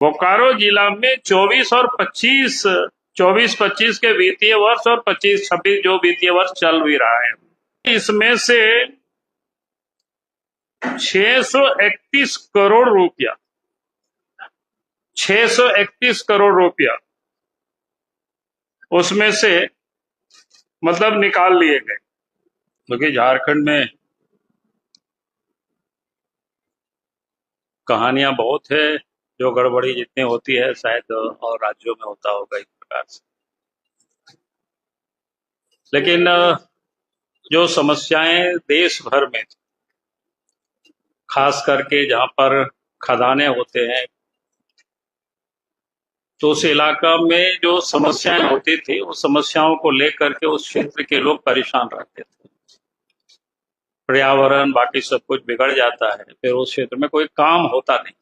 बोकारो जिला में 24 25 के वित्तीय वर्ष और 25 26 जो वित्तीय वर्ष चल भी रहा है, इसमें से 631 करोड़ रुपया 631 करोड़ रुपया उसमें से मतलब निकाल लिए गए, क्योंकि झारखंड में कहानियां बहुत है, जो गड़बड़ी जितनी होती है शायद और राज्यों में होता होगा इस प्रकार से। लेकिन जो समस्याएं देश भर में, खास करके जहां पर खदानें होते हैं, तो उस इलाका में जो समस्याएं होती थी, उस समस्याओं को लेकर के उस क्षेत्र के लोग परेशान रहते थे। पर्यावरण बाकी सब कुछ बिगड़ जाता है, फिर उस क्षेत्र में कोई काम होता नहीं।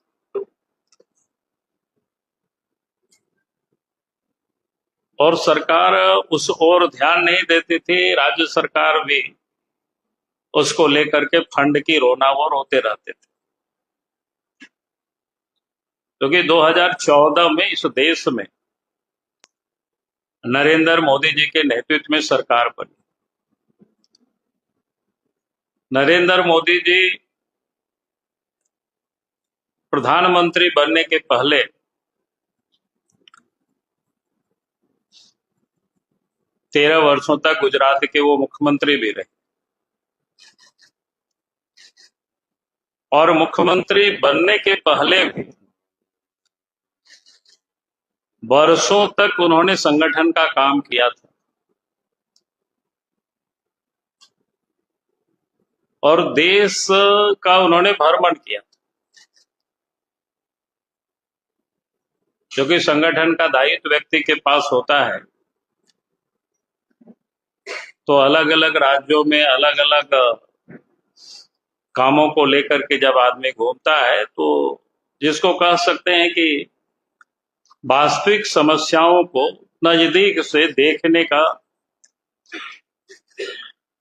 और सरकार उस ओर ध्यान नहीं देती थी, राज्य सरकार भी उसको लेकर के फंड की रोनावर होते रहते थे। क्योंकि 2014 में इस देश में नरेंद्र मोदी जी के नेतृत्व में सरकार बनी। नरेंद्र मोदी जी प्रधानमंत्री बनने के पहले 13 वर्षों तक गुजरात के वो मुख्यमंत्री भी रहे, और मुख्यमंत्री बनने के पहले भी वर्षों तक उन्होंने संगठन का काम किया था, और देश का उन्होंने भ्रमण किया, क्योंकि संगठन का दायित्व व्यक्ति के पास होता है। तो अलग अलग राज्यों में अलग अलग कामों को लेकर के जब आदमी घूमता है, तो जिसको कह सकते हैं कि वास्तविक समस्याओं को नजदीक से देखने का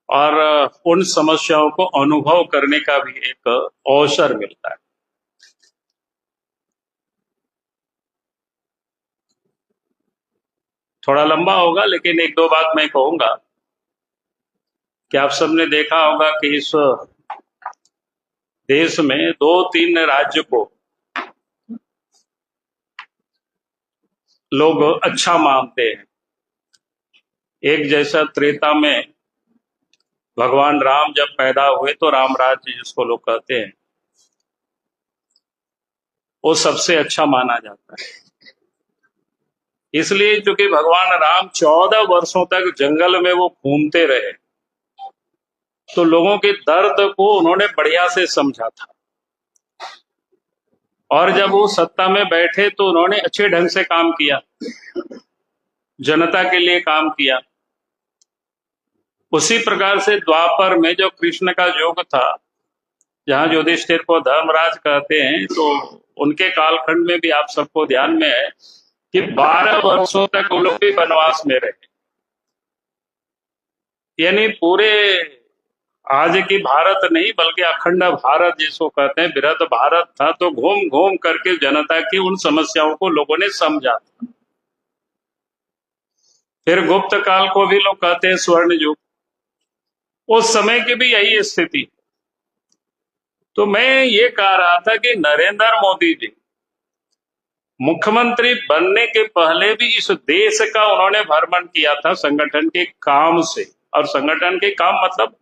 और उन समस्याओं को अनुभव करने का भी एक अवसर मिलता है। थोड़ा लंबा होगा, लेकिन एक दो बात मैं कहूंगा कि आप सबने देखा होगा कि इस देश में 2-3 राज्य को लोग अच्छा मानते हैं। एक जैसा त्रेता में भगवान राम जब पैदा हुए तो राम राज्य जिसको लोग कहते हैं, वो सबसे अच्छा माना जाता है। इसलिए क्योंकि भगवान राम 14 वर्षों तक जंगल में वो घूमते रहे, तो लोगों के दर्द को उन्होंने बढ़िया से समझा था, और जब वो सत्ता में बैठे तो उन्होंने अच्छे ढंग से काम किया, जनता के लिए काम किया। उसी प्रकार से द्वापर में जो कृष्ण का युग था, जहां युधिष्ठिर को धर्मराज कहते हैं, तो उनके कालखंड में भी आप सबको ध्यान में है कि 12 वर्षों तक वो लोग भी वनवास में रहे। यानी पूरे आज की भारत नहीं, बल्कि अखंड भारत जिसको कहते हैं, बृहद भारत था। तो घूम घूम करके जनता की उन समस्याओं को लोगों ने समझा। फिर गुप्त काल को भी लोग कहते हैं स्वर्ण युग, उस समय की भी यही स्थिति। तो मैं ये कह रहा था कि नरेंद्र मोदी जी मुख्यमंत्री बनने के पहले भी इस देश का उन्होंने भ्रमण किया था संगठन के काम से। और संगठन के काम मतलब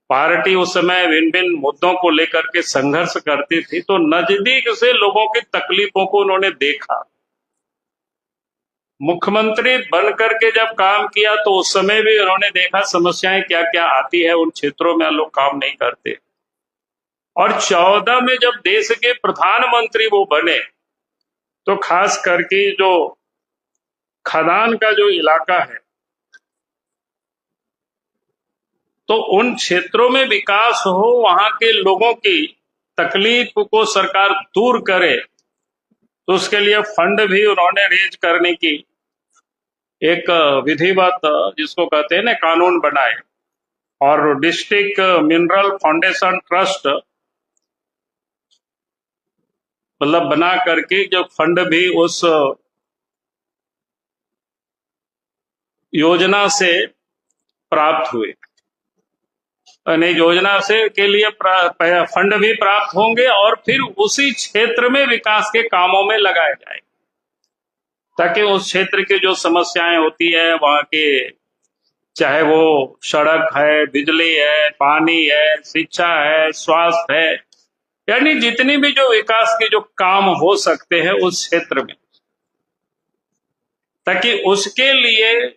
पार्टी उस समय भिन्न भिन्न मुद्दों को लेकर के संघर्ष करती थी, तो नजदीक से लोगों की तकलीफों को उन्होंने देखा। मुख्यमंत्री बनकर के जब काम किया तो उस समय भी उन्होंने देखा समस्याएं क्या क्या आती है, उन क्षेत्रों में लोग काम नहीं करते। और 14 में जब देश के प्रधानमंत्री वो बने, तो खास करके जो खदान का जो इलाका है, तो उन क्षेत्रों में विकास हो, वहां के लोगों की तकलीफ को सरकार दूर करे, तो उसके लिए फंड भी उन्होंने रेज करने की एक विधिवत जिसको कहते हैं ना कानून बनाए। और डिस्ट्रिक्ट मिनरल फाउंडेशन ट्रस्ट मतलब बना करके जो फंड भी उस योजना से प्राप्त हुए, यानी योजना से के लिए फंड भी प्राप्त होंगे और फिर उसी क्षेत्र में विकास के कामों में लगाए जाएंगे, ताकि उस क्षेत्र की जो समस्याएं होती है वहां के, चाहे वो सड़क है, बिजली है, पानी है, शिक्षा है, स्वास्थ्य है, यानी जितनी भी जो विकास के जो काम हो सकते हैं उस क्षेत्र में, ताकि उसके लिए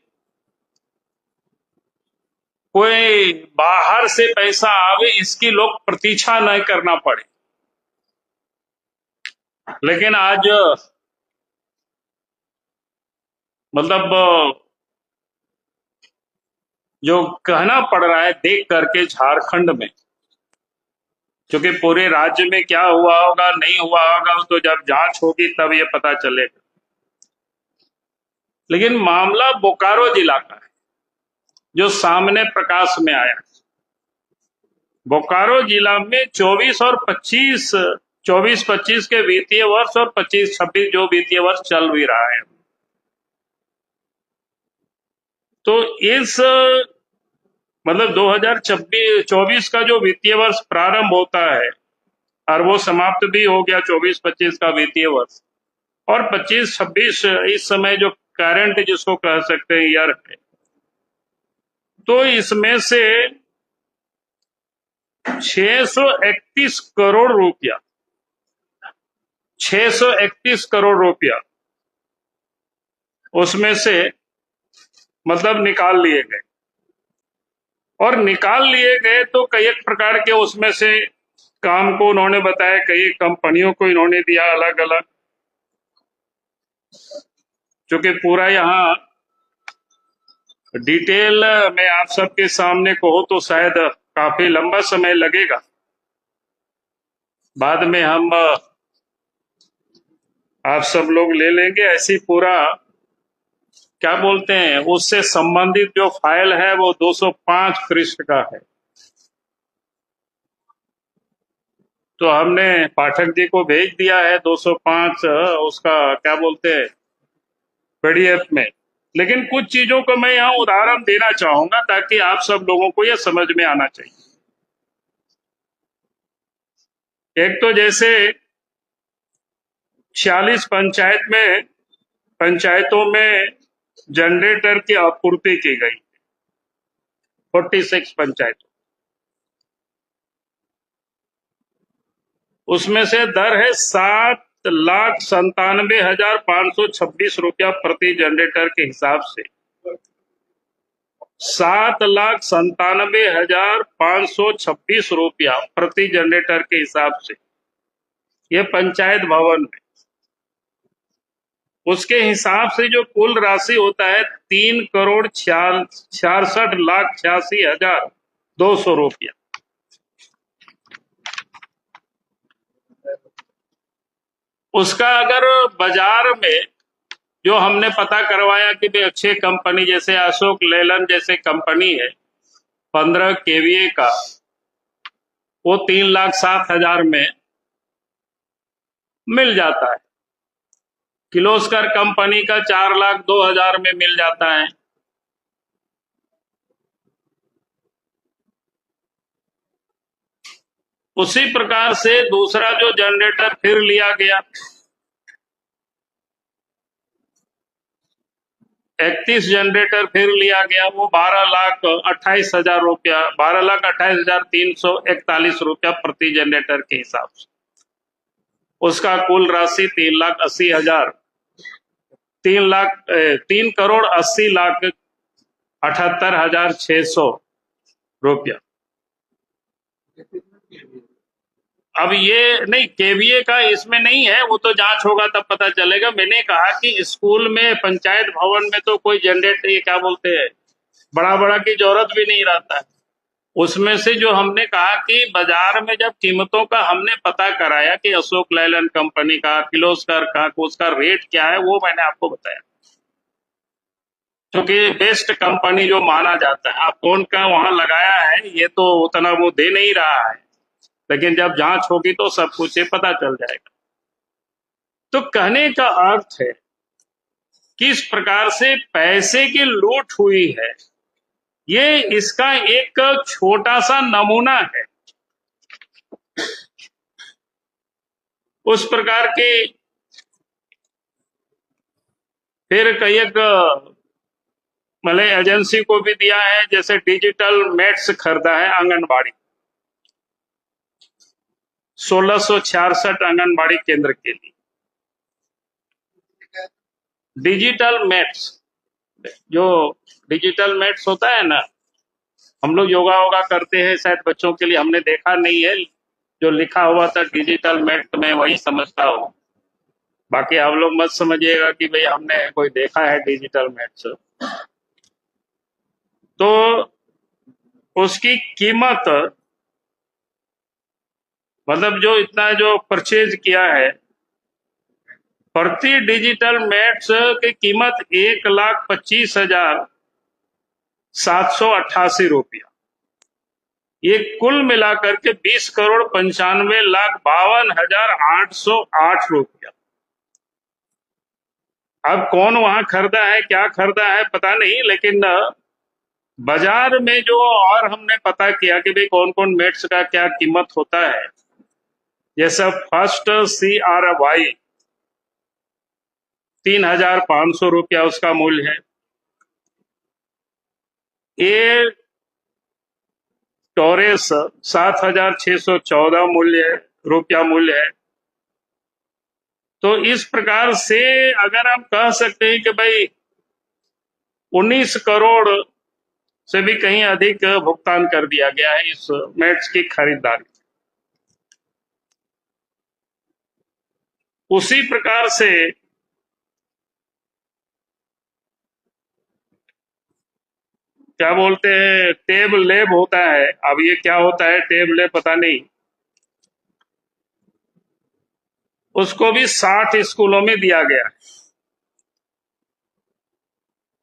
कोई बाहर से पैसा आवे इसकी लोग प्रतीक्षा नहीं करना पड़े। लेकिन आज मतलब जो कहना पड़ रहा है देख करके झारखंड में, क्योंकि पूरे राज्य में क्या हुआ होगा नहीं हुआ होगा तो जब जांच होगी तब ये पता चलेगा। लेकिन मामला बोकारो जिला का है जो सामने प्रकाश में आया। बोकारो जिला में 24-25 के वित्तीय वर्ष और 25-26 जो वित्तीय वर्ष चल भी रहा है, तो इस मतलब 2024 का जो वित्तीय वर्ष प्रारंभ होता है और वो समाप्त भी हो गया 24-25 का वित्तीय वर्ष, और 25-26 इस समय जो करंट जिसको कह सकते हैं ईयर है, तो इसमें से 631 करोड़ रुपया 631 करोड़ रुपया उसमें से मतलब निकाल लिए गए, और निकाल लिए गए तो कई एक प्रकार के उसमें से काम को उन्होंने बताया, कई कंपनियों को इन्होंने दिया अलग अलग, क्योंकि पूरा यहाँ डिटेल में आप सबके सामने कहूं तो शायद काफी लंबा समय लगेगा। बाद में हम आप सब लोग ले लेंगे, ऐसी पूरा क्या बोलते हैं उससे संबंधित जो फाइल है वो 205 पृष्ठ का है। तो हमने पाठक जी को भेज दिया है 205 उसका क्या बोलते हैं पीडीएफ में। लेकिन कुछ चीजों को मैं यहाँ उदाहरण देना चाहूंगा ताकि आप सब लोगों को यह समझ में आना चाहिए। एक तो जैसे 46 पंचायतों में जनरेटर की आपूर्ति की गई, 46 पंचायतों, उसमें से दर है 7,97,526 रुपया प्रति जनरेटर के हिसाब से, 7,97,526 रुपया प्रति जनरेटर के हिसाब से ये पंचायत भवन में। उसके हिसाब से जो कुल राशि होता है 3,66,86,200 रुपया। उसका अगर बाजार में जो हमने पता करवाया कि भाई अच्छे कंपनी जैसे अशोक लेलन जैसे कंपनी है 15 केवीए का, वो 3,07,000 में मिल जाता है। किर्लोस्कर कंपनी का 4,02,000 में मिल जाता है। उसी प्रकार से दूसरा जो जनरेटर फिर लिया गया 31 जनरेटर फिर लिया गया, वो 12,28,000 रुपया, 12,28,341 रुपया प्रति जनरेटर के हिसाब से। उसका कुल राशि 3,80,000 3,80,78,600 रुपया। अब ये नहीं केवीए का इसमें नहीं है, वो तो जांच होगा तब पता चलेगा। मैंने कहा कि स्कूल में पंचायत भवन में तो कोई जनरेटर ये क्या बोलते हैं बड़ा बड़ा की जरूरत भी नहीं रहता है। उसमें से जो हमने कहा कि बाजार में जब कीमतों का हमने पता कराया कि अशोक लेलैंड कंपनी का, किर्लोस्कर का, उसका रेट क्या है वो मैंने आपको बताया, क्योंकि बेस्ट कंपनी जो माना जाता है। आप कौन का वहां लगाया है ये तो उतना वो दे नहीं रहा है, लेकिन जब जांच होगी तो सब कुछ ये पता चल जाएगा। तो कहने का अर्थ है किस प्रकार से पैसे की लूट हुई है, ये इसका एक छोटा सा नमूना है। उस प्रकार की फिर कई एक मतलब एजेंसी को भी दिया है, जैसे डिजिटल मैट्स खरीदा है आंगनबाड़ी, 1666 आंगनबाड़ी केंद्र के लिए डिजिटल मैट्स। जो डिजिटल मैट्स होता है ना, हम लोग योगा वोगा करते हैं, शायद बच्चों के लिए हमने देखा नहीं है, जो लिखा हुआ था डिजिटल मैट, तो मैं वही समझता हूँ। बाकी आप लोग मत समझिएगा कि भाई हमने कोई देखा है डिजिटल मैट्स। तो उसकी कीमत मतलब जो इतना जो परचेज किया है, प्रति डिजिटल मैट्स की कीमत 1,25,788 रुपया। ये कुल मिलाकर के 20,95,52,808 रुपया। अब कौन वहां खरीदा है, क्या खरीदा है पता नहीं, लेकिन बाजार में जो और हमने पता किया कि भाई कौन कौन मेट्स का क्या कीमत होता है, जैसे फर्स्ट CRY 3,500 रुपया उसका मूल्य है। ए टोरेस 7,614 रुपया मूल्य है। तो इस प्रकार से अगर हम कह सकते हैं कि भाई 19 करोड़ से भी कहीं अधिक भुगतान कर दिया गया है इस मैट्स की खरीदारी। उसी प्रकार से क्या बोलते हैं, टेब लैब होता है। अब ये क्या होता है टेब लैब पता नहीं, उसको भी 60 स्कूलों में दिया गया है।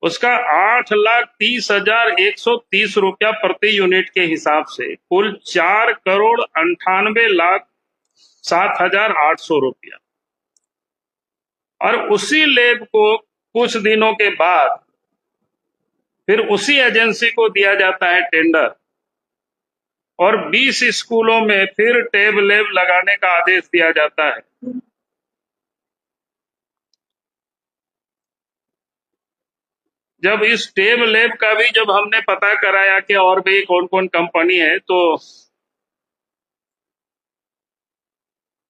उसका 8,30,130 रुपया प्रति यूनिट के हिसाब से कुल 4,98,07,800 रुपया। और उसी लैब को कुछ दिनों के बाद फिर उसी एजेंसी को दिया जाता है टेंडर, और 20 स्कूलों में फिर टेब लैब लगाने का आदेश दिया जाता है। जब इस टेब लैब का भी जब हमने पता कराया कि और भी कौन कौन कंपनी है, तो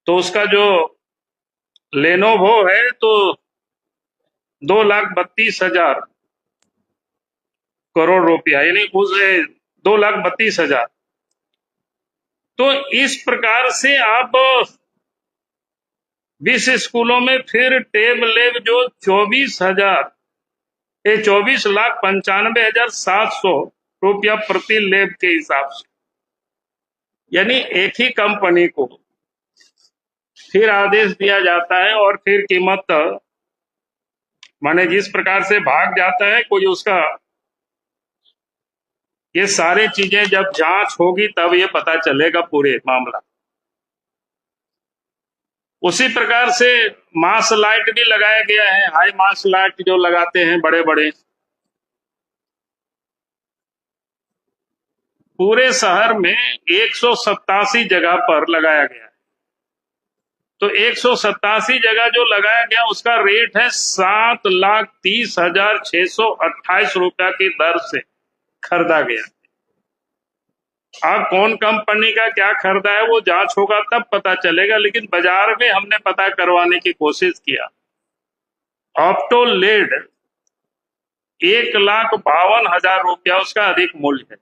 उसका जो लेनोवो है तो 2,32,000 करोड़ रुपया, यानी उस 2,32,000। तो इस प्रकार से आप 20 स्कूलों में फिर टेब लैब जो 24,95,700 प्रति लैब के हिसाब से, यानी एक ही कंपनी को फिर आदेश दिया जाता है, और फिर कीमत माने जिस प्रकार से भाग जाता है कोई उसका। ये सारी चीजें जब जांच होगी तब ये पता चलेगा पूरे मामला। उसी प्रकार से मास लाइट भी लगाया गया है, हाई मास लाइट जो लगाते हैं बड़े बड़े, पूरे शहर में 187 जगह पर लगाया गया है। तो 187 जगह जो लगाया गया उसका रेट है 7,30,628 रुपया की दर से खरीदा गया। अब कौन कंपनी का क्या खरीदा है वो जांच होगा तब पता चलेगा, लेकिन बाजार में हमने पता करवाने की कोशिश किया। ऑप्टोलेड 1,52,000 रुपया उसका अधिक मूल्य है।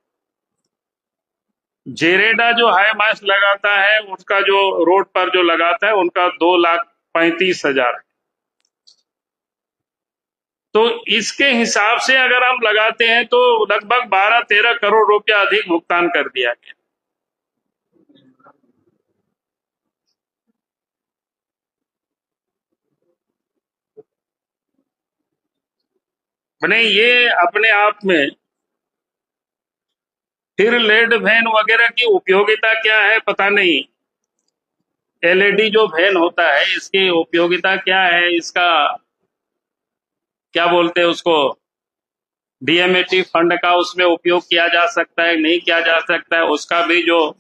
जेरेडा जो हाई मास लगाता है उसका जो रोड पर जो लगाता है उनका 2,35,000 है। तो इसके हिसाब से अगर हम लगाते हैं तो लगभग 12-13 करोड़ रुपया अधिक भुगतान कर दिया गया। बने ये अपने आप में फिर लेड वैन वगैरह की उपयोगिता क्या है पता नहीं, एलईडी जो फैन होता है, इसकी उपयोगिता क्या है, इसका क्या बोलते हैं उसको, डीएमएटी फंड का उसमें उपयोग किया जा सकता है नहीं किया जा सकता है, उसका भी जो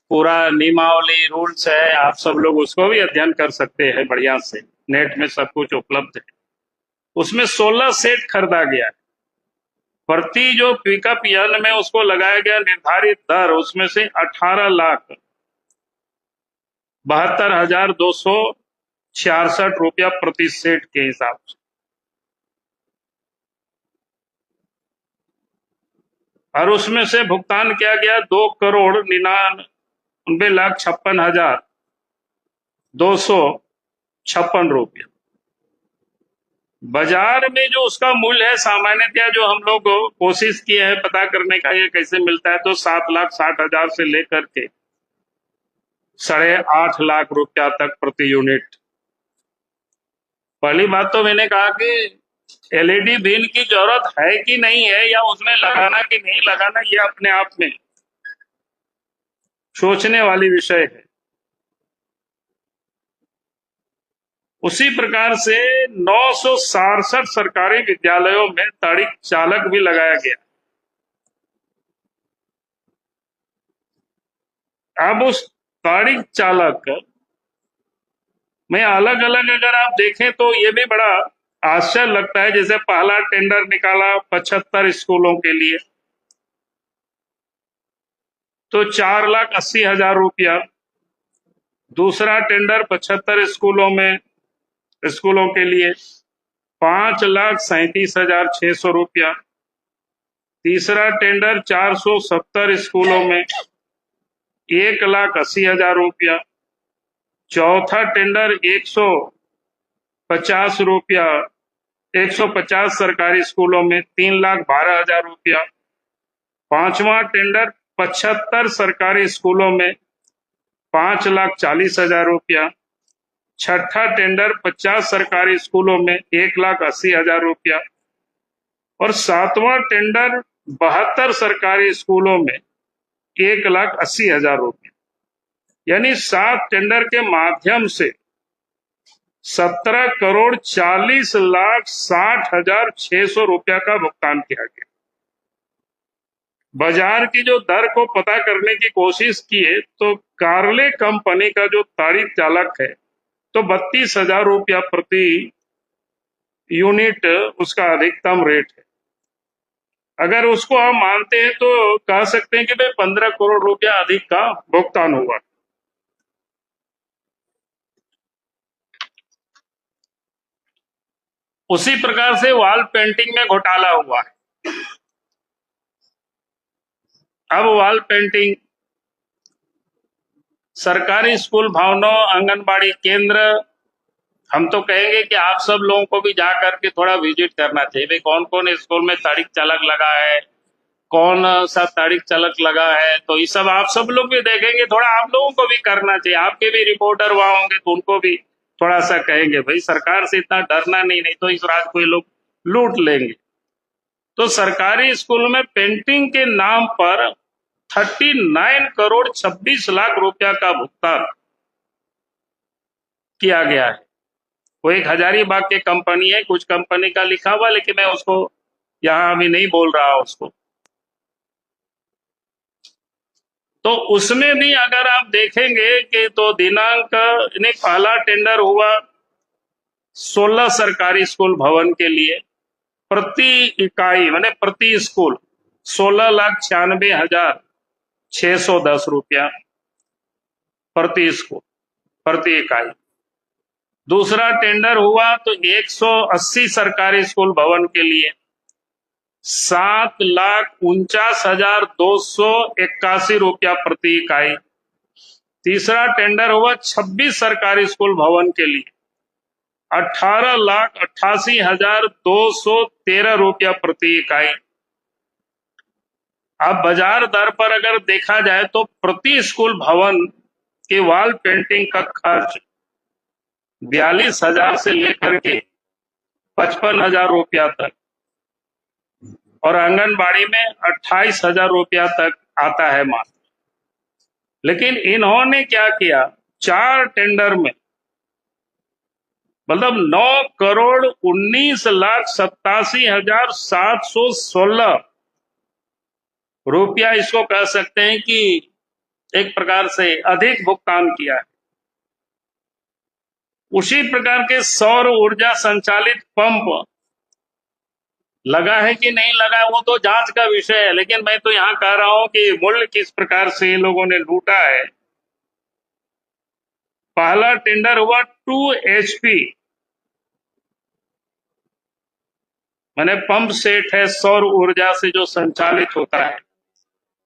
पूरा नियमावली रूल्स है, आप सब लोग उसको भी अध्ययन कर सकते हैं बढ़िया से, नेट में सब कुछ उपलब्ध है। उसमें 16 सेट खरीदा गया है। प्रति जो पिकअप यन में उसको लगाया गया निर्धारित दर, उसमें से 18,72,266 रुपया प्रति सेट के हिसाब से। और उसमें से भुगतान किया गया 2,99,56,256 रुपया। बाजार में जो उसका मूल्य है, सामान्यतः जो हम लोग कोशिश किए हैं पता करने का ये कैसे मिलता है, तो 7,60,000 से लेकर के 8.5 लाख रुपया तक प्रति यूनिट। पहली बात तो मैंने कहा कि एलईडी बिन की जरूरत है कि नहीं है, या उसमें लगाना कि नहीं लगाना, ये अपने आप में सोचने वाली विषय है। उसी प्रकार से 967 सरकारी विद्यालयों में ताड़िक चालक भी लगाया गया। अब उस ताड़िक चालक में अलग अलग अगर आप देखें तो ये भी बड़ा आश्चर्य लगता है। जैसे पहला टेंडर निकाला 75 स्कूलों के लिए, तो 4,80,000 रुपया। दूसरा टेंडर 75 स्कूलों के लिए 5,37,600 रुपया। तीसरा टेंडर 470 स्कूलों में 1,80,000 रुपया। चौथा टेंडर 150 रुपया, 150 सरकारी स्कूलों में 3,12,000 रुपया। पांचवा टेंडर 75 सरकारी स्कूलों में 5,40,000 रुपया। छठा टेंडर 50 सरकारी स्कूलों में 1,80,000 रुपया। और सातवां टेंडर 72 सरकारी स्कूलों में 1,80,000 रुपया। यानी 7 टेंडर के माध्यम से 17,40,60,600 रुपया का भुगतान किया गया। बाजार की जो दर को पता करने की कोशिश किए तो कार्ले कंपनी का जो ताड़ित चालक है तो 32,000 रुपया प्रति यूनिट उसका अधिकतम रेट है। अगर उसको हम मानते हैं तो कह सकते हैं कि भाई 15 करोड़ रुपया अधिक का भुगतान हुआ। उसी प्रकार से वॉल पेंटिंग में घोटाला हुआ है। अब वॉल पेंटिंग सरकारी स्कूल भवनों, आंगनबाड़ी केंद्र, हम तो कहेंगे कि आप सब लोगों को भी जा करके थोड़ा विजिट करना चाहिए। भाई कौन कौन स्कूल में ताड़िक चालक लगा है, कौन सा ताड़िक चालक लगा है, तो ये सब आप सब लोग भी देखेंगे, थोड़ा आप लोगों को भी करना चाहिए। आपके भी रिपोर्टर वहां होंगे तो उनको भी थोड़ा सा कहेंगे भाई सरकार से इतना डरना नहीं तो इस रात को ये लोग लूट लेंगे। तो सरकारी स्कूल में पेंटिंग के नाम पर 39,26,00,000 रुपया का भुगतान किया गया है। वो एक हजारीबाग की कंपनी है, कुछ कंपनी का लिखा हुआ, लेकिन मैं उसको यहां अभी नहीं बोल रहा उसको। तो उसमें भी अगर आप देखेंगे कि तो दिनांक नहीं, पहला टेंडर हुआ 16 सरकारी स्कूल भवन के लिए, प्रति इकाई माने प्रति स्कूल 16,96,610 रुपया प्रति स्कूल, प्रति इकाई। दूसरा टेंडर हुआ तो 180 सरकारी स्कूल भवन के लिए 7,49,281 रुपया प्रति इकाई। तीसरा टेंडर हुआ 26 सरकारी स्कूल भवन के लिए 18,88,213 रुपया प्रति इकाई। अब बाजार दर पर अगर देखा जाए तो प्रति स्कूल भवन के वॉल पेंटिंग का खर्च 42,000 से लेकर के 55,000 रुपया तक, और आंगनबाड़ी में 28,000 रुपया तक आता है मात्र। लेकिन इन्होंने क्या किया 4 टेंडर में मतलब 9,19,87,716 रुपया इसको कह सकते हैं कि एक प्रकार से अधिक भुगतान किया है। उसी प्रकार के सौर ऊर्जा संचालित पंप लगा है कि नहीं लगा वो तो जांच का विषय है, लेकिन मैं तो यहां कह रहा हूं कि मूल्य किस प्रकार से ये लोगों ने लूटा है। पहला टेंडर हुआ 2 HP, मैंने पंप सेट है सौर ऊर्जा से जो संचालित होता है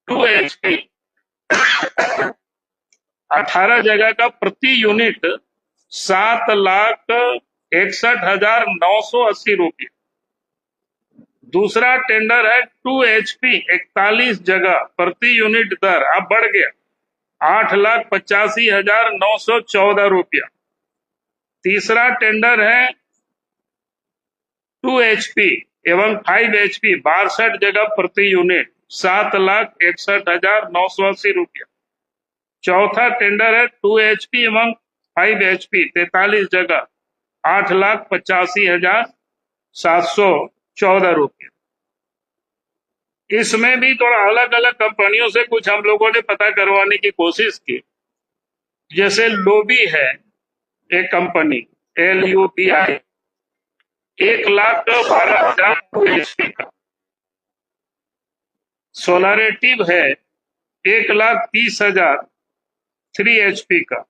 2 HP, 18 जगह का, प्रति यूनिट 7,61,980 रुपये। दूसरा टेंडर है 2 HP, 41 जगह, प्रति यूनिट दर अब बढ़ गया 8,85,914 रुपया। तीसरा टेंडर है 2 HP एवं 5 HP, 62 जगह, प्रति यूनिट 7,61,980 रुपया। चौथा टेंडर है 2 HP एवं 5 HP, 43 जगह, 8,85,714 रुपये। इसमें भी थोड़ा अलग अलग कंपनियों से कुछ हम लोगों ने पता करवाने की कोशिश की। जैसे लोबी है एक कंपनी, LUBI, 1,12,000 HP का। सोलरेटिव है 1,30,000 3 HP का।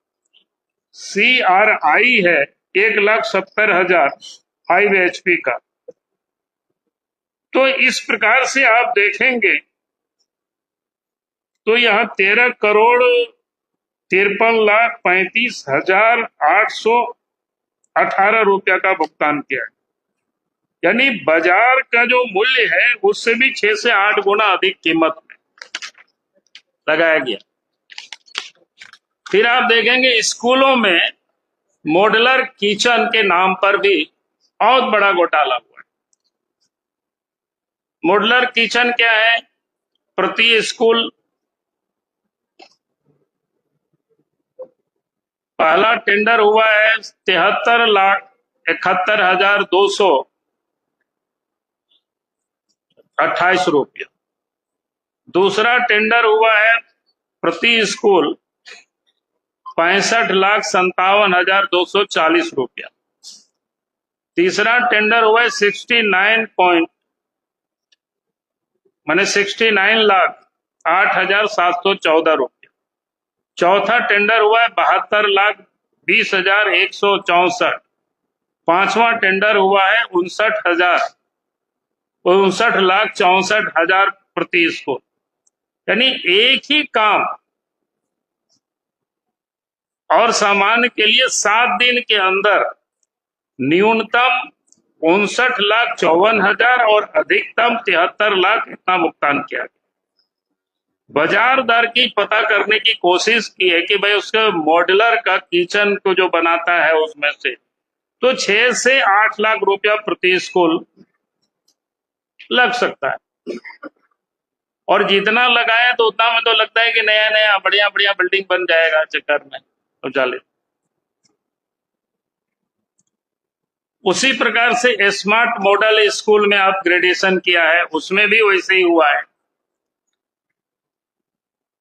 CRI है 1,70,000 5 HP का। तो इस प्रकार से आप देखेंगे तो यहाँ 13,63,35,818 रुपया का भुगतान किया है। यानी बाजार का जो मूल्य है उससे भी 6 से 8 गुना अधिक कीमत में लगाया गया। फिर आप देखेंगे स्कूलों में मॉड्यूलर किचन के नाम पर भी बहुत बड़ा घोटाला हुआ है। मॉड्यूलर किचन क्या है? प्रति स्कूल पहला टेंडर हुआ है 73,71,228 रुपया। दूसरा टेंडर हुआ है प्रति स्कूल 65,57,240 रुपया। तीसरा टेंडर हुआ है 69,08,714 रुपया। चौथा टेंडर हुआ है 72,20,164। पांचवा टेंडर हुआ है 59,64,00,000 प्रति स्कूल। यानी एक ही काम और सामान्य के लिए 7 दिन के अंदर न्यूनतम 59,54,000 और अधिकतम 73,00,000 इतना भुगतान किया गया। बाजार दर की पता करने की कोशिश की है कि भाई उसका मॉड्यूलर का किचन को जो बनाता है उसमें से तो 6 से 8 लाख रुपया प्रति स्कूल लग सकता है। और जितना लगाए तो उतना में तो लगता है कि नया नया बढ़िया बढ़िया बिल्डिंग बन जाएगा चक्कर में शौचालय। उसी प्रकार से स्मार्ट मॉडल स्कूल में अपग्रेडेशन किया है, उसमें भी वैसे ही हुआ है।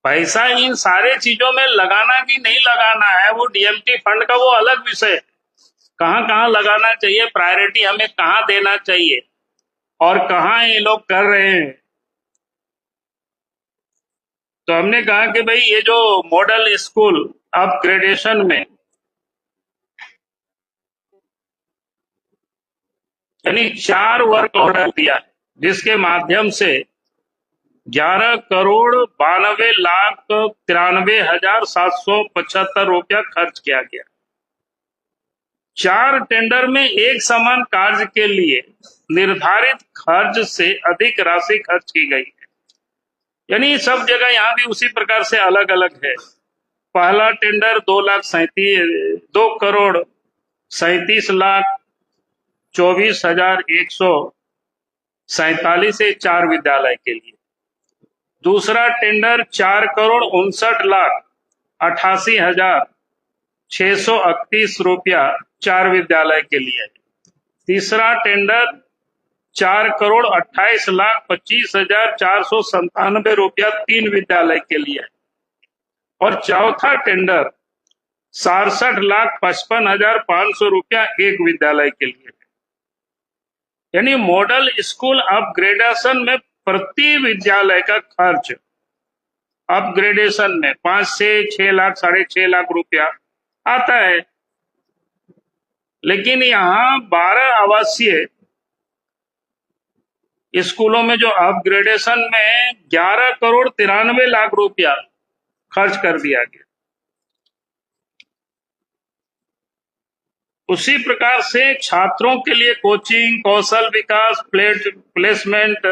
पैसा इन सारे चीजों में लगाना कि नहीं लगाना है वो DMT फंड का वो अलग विषय है। कहां कहां लगाना चाहिए, प्रायोरिटी हमें कहां देना चाहिए और कहां ये लोग कर रहे हैं। तो हमने कहा कि भाई ये जो मॉडल स्कूल अपग्रेडेशन में यानी 4 वर्क ऑर्डर दिया है जिसके माध्यम से 11,92,93,775 रुपया खर्च किया गया। 4 टेंडर में एक समान कार्य के लिए निर्धारित खर्च से अधिक राशि खर्च की गई है। यानी सब जगह यहाँ भी उसी प्रकार से अलग अलग है। पहला टेंडर 2,37,24,147 से 4 विद्यालय के लिए। दूसरा टेंडर 4,59,88,000 ₹631 4 विद्यालय के लिए। तीसरा टेंडर ₹4,28,25,497 3 विद्यालय के लिए। और चौथा टेंडर ₹67,55,500 एक विद्यालय के लिए। यानी मॉडल स्कूल अपग्रेडेशन में प्रति विद्यालय का खर्च अपग्रेडेशन में 5 से 6 लाख, 6.5 लाख रुपया आता है। लेकिन यहाँ 12 आवासीय स्कूलों में जो अपग्रेडेशन में 11,93,00,000 रुपया खर्च कर दिया गया। उसी प्रकार से छात्रों के लिए कोचिंग, कौशल विकास, प्लेसमेंट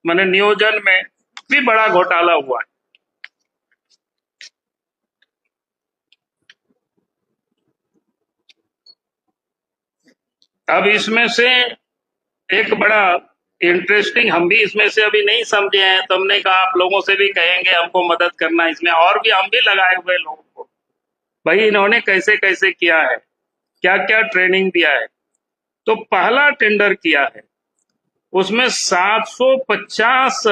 माने नियोजन में भी बड़ा घोटाला हुआ है। अब इसमें से एक बड़ा इंटरेस्टिंग, हम भी इसमें से अभी नहीं समझे हैं, तो हमने कहा आप लोगों से भी कहेंगे हमको मदद करना इसमें, और भी हम भी लगाए हुए लोगों को, भाई इन्होंने कैसे कैसे किया है, क्या क्या ट्रेनिंग दिया है। तो पहला टेंडर किया है, उसमें 750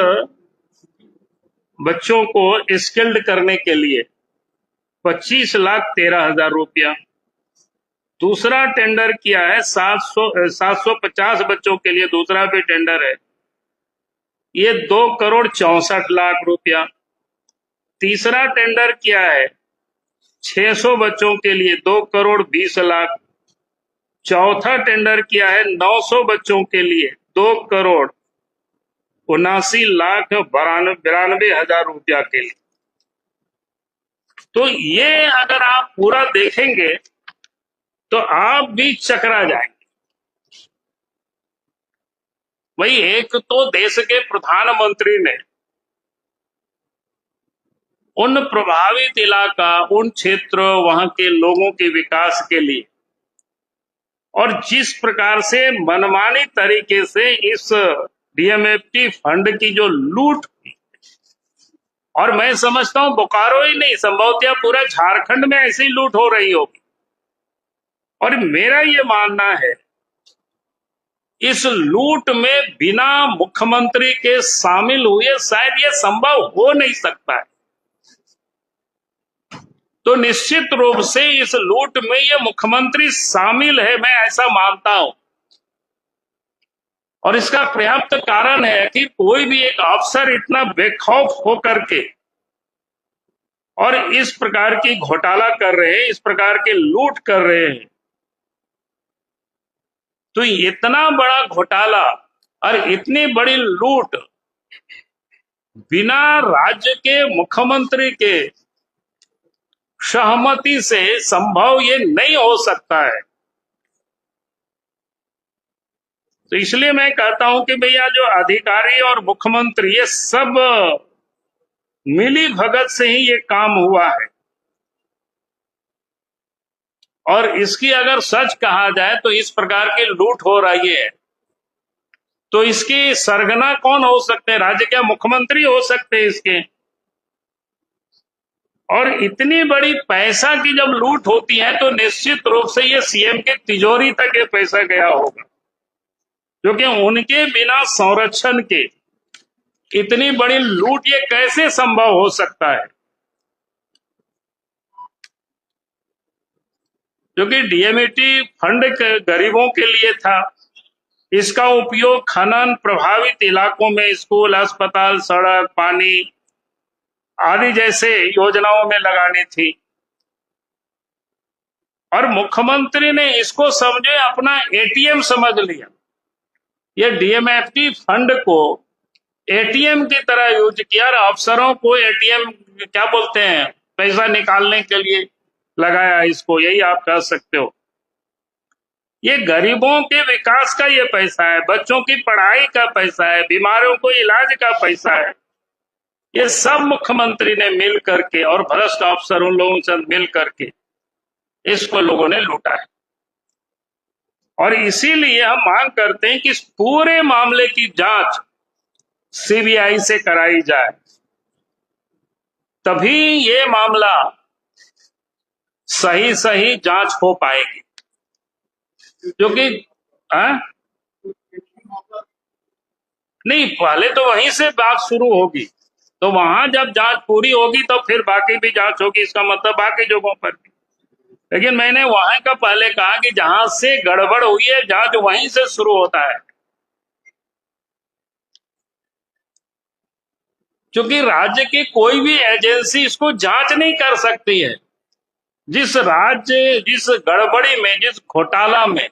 बच्चों को स्किल्ड करने के लिए 25,13,000 रुपया। दूसरा टेंडर किया है 750 बच्चों के लिए, दूसरा भी टेंडर है, ये 2,64,00,000 रुपया। तीसरा टेंडर किया है 600 बच्चों के लिए, 2,20,00,000। चौथा टेंडर किया है 900 बच्चों के लिए, 2,79,92,000 रुपया के लिए। तो ये अगर आप पूरा देखेंगे तो आप भी चकरा जाएंगे। वही एक तो देश के प्रधानमंत्री ने उन प्रभावित इलाका, उन क्षेत्र, वहां के लोगों के विकास के लिए, और जिस प्रकार से मनमानी तरीके से इस डीएमएफटी फंड की जो लूट हुई, और मैं समझता हूं बोकारो ही नहीं, संभवतः पूरा झारखंड में ऐसी लूट हो रही होगी। और मेरा ये मानना है इस लूट में बिना मुख्यमंत्री के शामिल हुए शायद ये संभव हो नहीं सकता है। तो निश्चित रूप से इस लूट में ये मुख्यमंत्री शामिल है, मैं ऐसा मानता हूं। और इसका पर्याप्त कारण है कि कोई भी एक अफसर इतना बेखौफ होकर के और इस प्रकार की घोटाला कर रहे हैं, इस प्रकार के लूट कर रहे हैं, तो इतना बड़ा घोटाला और इतनी बड़ी लूट बिना राज्य के मुख्यमंत्री के सहमति से संभव ये नहीं हो सकता है। तो इसलिए मैं कहता हूं कि भैया जो अधिकारी और मुख्यमंत्री ये सब मिली भगत से ही ये काम हुआ है। और इसकी अगर सच कहा जाए तो इस प्रकार की लूट हो रही है तो इसकी सरगना कौन हो सकते हैं? राज्य के मुख्यमंत्री हो सकते हैं इसके। और इतनी बड़ी पैसा की जब लूट होती है तो निश्चित रूप से ये सीएम के तिजोरी तक ये पैसा गया होगा, क्योंकि उनके बिना संरक्षण के इतनी बड़ी लूट ये कैसे संभव हो सकता है? क्योंकि डीएमएटी फंड गरीबों के लिए था, इसका उपयोग खनन प्रभावित इलाकों में स्कूल, अस्पताल, सड़क, पानी आदि जैसे योजनाओं में लगानी थी। और मुख्यमंत्री ने इसको समझे अपना एटीएम समझ लिया। ये डीएमएफटी फंड को एटीएम की तरह यूज किया और अफसरों को एटीएम क्या बोलते हैं, पैसा निकालने के लिए लगाया इसको, यही आप कह सकते हो। ये गरीबों के विकास का ये पैसा है, बच्चों की पढ़ाई का पैसा है, बीमारियों को इलाज का पैसा है। ये सब मुख्यमंत्री ने मिल करके और भ्रष्ट अफसरों लोगों से मिल करके इसको लोगों ने लूटा है। और इसीलिए हम मांग करते हैं कि इस पूरे मामले की जांच सीबीआई से कराई जाए, तभी ये मामला सही सही जांच हो पाएगी। क्योंकि हाँ? नहीं, पहले तो वहीं से बात शुरू होगी, तो वहां जब जांच पूरी होगी तो फिर बाकी भी जांच होगी, इसका मतलब बाकी जगहों पर भी। लेकिन मैंने वहां का पहले कहा कि जहां से गड़बड़ हुई है जांच वहीं से शुरू होता है। क्योंकि राज्य की कोई भी एजेंसी इसको जांच नहीं कर सकती है। जिस राज्य, जिस गड़बड़ी में, जिस घोटाला में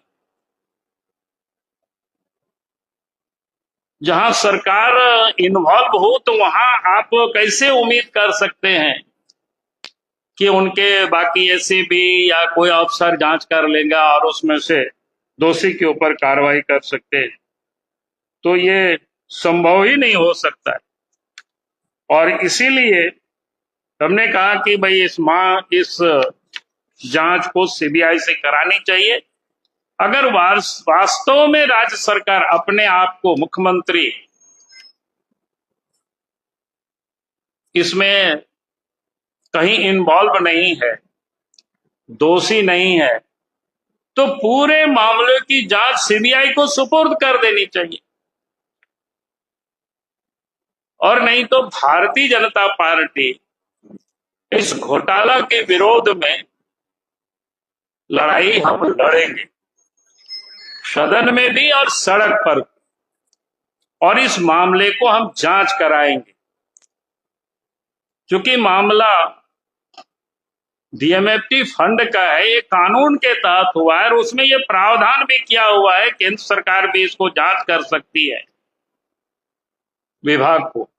जहां सरकार इन्वॉल्व हो, तो वहां आप कैसे उम्मीद कर सकते हैं कि उनके बाकी एसीबी या कोई अफसर जांच कर लेगा और उसमें से दोषी के ऊपर कार्रवाई कर सकते हैं? तो ये संभव ही नहीं हो सकता है। और इसीलिए हमने कहा कि भाई इस जांच को सीबीआई से करानी चाहिए। अगर वास्तव में राज्य सरकार अपने आप को, मुख्यमंत्री इसमें कहीं इन्वॉल्व नहीं है, दोषी नहीं है, तो पूरे मामले की जांच सीबीआई को सुपुर्द कर देनी चाहिए। और नहीं तो भारतीय जनता पार्टी इस घोटाला के विरोध में लड़ाई हम लड़ेंगे, सदन में भी और सड़क पर, और इस मामले को हम जांच कराएंगे। क्योंकि मामला डीएमएफटी फंड का है, ये कानून के तहत हुआ है और उसमें ये प्रावधान भी किया हुआ है, केंद्र सरकार भी इसको जांच कर सकती है विभाग को।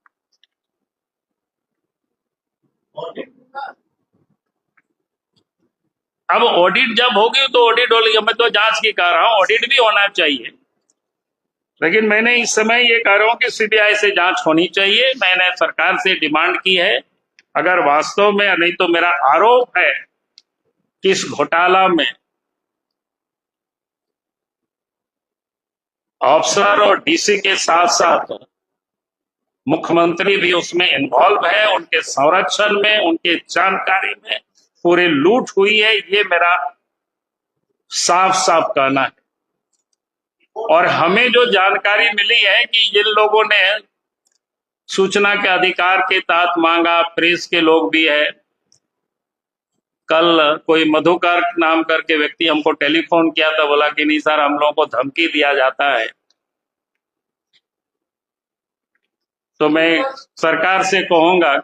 अब ऑडिट जब होगी तो ऑडिट होगी, मैं तो जांच की कह रहा हूं, ऑडिट भी होना चाहिए। लेकिन मैंने इस समय ये कह रहा हूं कि सीबीआई से जांच होनी चाहिए। मैंने सरकार से डिमांड की है, अगर वास्तव में, नहीं तो मेरा आरोप है कि इस घोटाला में अफसर और डीसी के साथ साथ मुख्यमंत्री भी उसमें इन्वॉल्व है, उनके संरक्षण में, उनके जानकारी में पूरी लूट हुई है, ये मेरा साफ साफ कहना है। और हमें जो जानकारी मिली है कि जिन लोगों ने सूचना के अधिकार के तहत मांगा, प्रेस के लोग भी है, कल कोई मधुकर नाम करके व्यक्ति हमको टेलीफोन किया था, बोला कि नहीं सर, हम लोगों को धमकी दिया जाता है। तो मैं सरकार से कहूंगा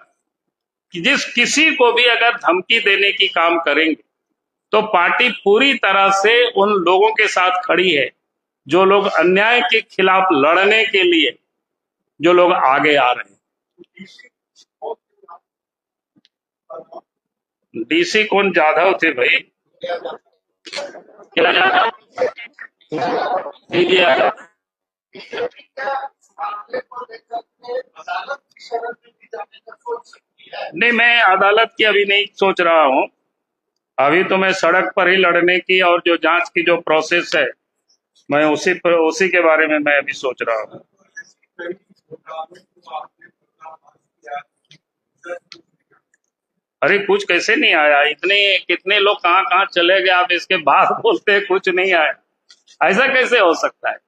कि किसी को भी अगर धमकी देने की काम करेंगे तो पार्टी पूरी तरह से उन लोगों के साथ खड़ी है जो लोग अन्याय के खिलाफ लड़ने के लिए, जो लोग आगे आ रहे हैं। डीसी कौन? जाधव थे भाई। क्या जाधव? नहीं, मैं अदालत की अभी नहीं सोच रहा हूं। अभी तो मैं सड़क पर ही लड़ने की और जो जांच की जो प्रोसेस है, मैं उसी के बारे में मैं अभी सोच रहा हूं। अरे कुछ कैसे नहीं आया? इतने कितने लोग कहां कहां चले गए, आप इसके बाद बोलते हैं कुछ नहीं आया। ऐसा कैसे हो सकता है?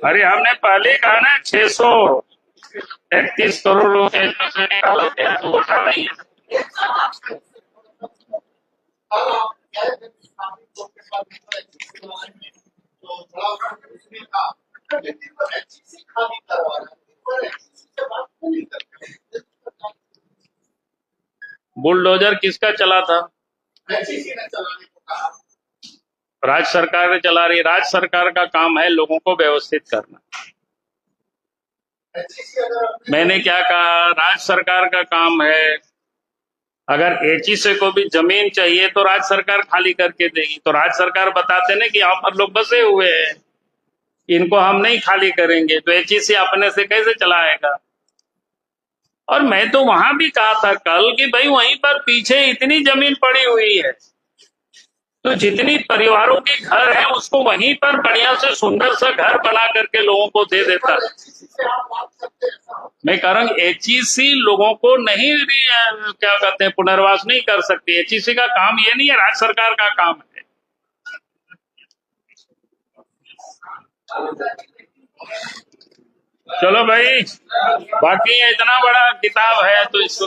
अरे हमने पहले कहा ना, 631 करोड़ रुपए निकाला तो उठा नहीं है। बुलडोजर किसका चला था? राज्य सरकार ने चला रही। राज्य सरकार का काम है लोगों को व्यवस्थित करना। मैंने क्या कहा? राज्य सरकार का काम है, अगर एचईसी को भी जमीन चाहिए तो राज्य सरकार खाली करके देगी। तो राज्य सरकार बताते ना कि यहाँ पर लोग बसे हुए हैं, इनको हम नहीं खाली करेंगे, तो एचईसी अपने से कैसे चलाएगा? और मैं तो वहां भी कहा था कल कि भाई वहीं पर पीछे इतनी जमीन पड़ी हुई है, तो जितनी परिवारों के घर है उसको वहीं पर बढ़िया से सुंदर सा घर बना करके लोगों को दे देता। मैं कह रहा हूँ एचईसी लोगों को नहीं क्या कहते हैं पुनर्वास नहीं कर सकती। एचईसी का काम ये नहीं है, राज्य सरकार का काम है। चलो भाई, बाकी ये इतना बड़ा किताब है तो इसको